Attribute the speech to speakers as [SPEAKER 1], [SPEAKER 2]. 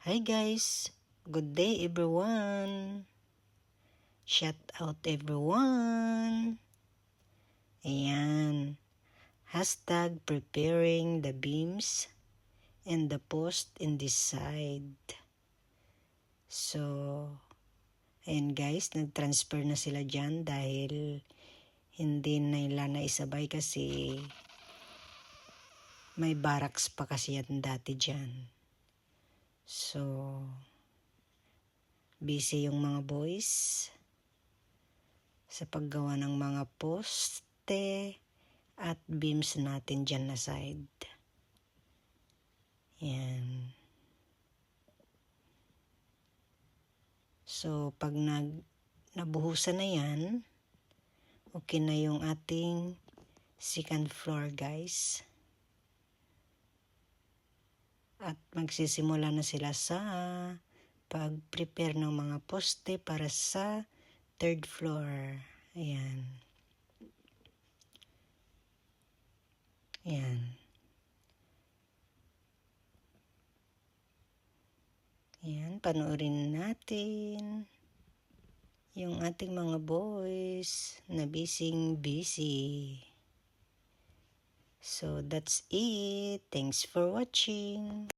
[SPEAKER 1] Hi guys, good day everyone. Shout out everyone. Ayan. Hashtag preparing the beams and the post in this side. So, ayan guys, nag-transfer na sila dyan dahil hindi nila naisabay kasi may barracks pa kasi yan dati dyan. So, busy yung mga boys sa paggawa ng mga poste at beams natin dyan na side. Yan. So, pag nabuhusan na yan, okay na yung ating second floor guys. At magsisimula na sila sa pag-prepare ng mga poste para sa third floor. Ayan. Ayan. Ayan, panoorin natin yung ating mga boys na busy. So, that's it. Thanks for watching.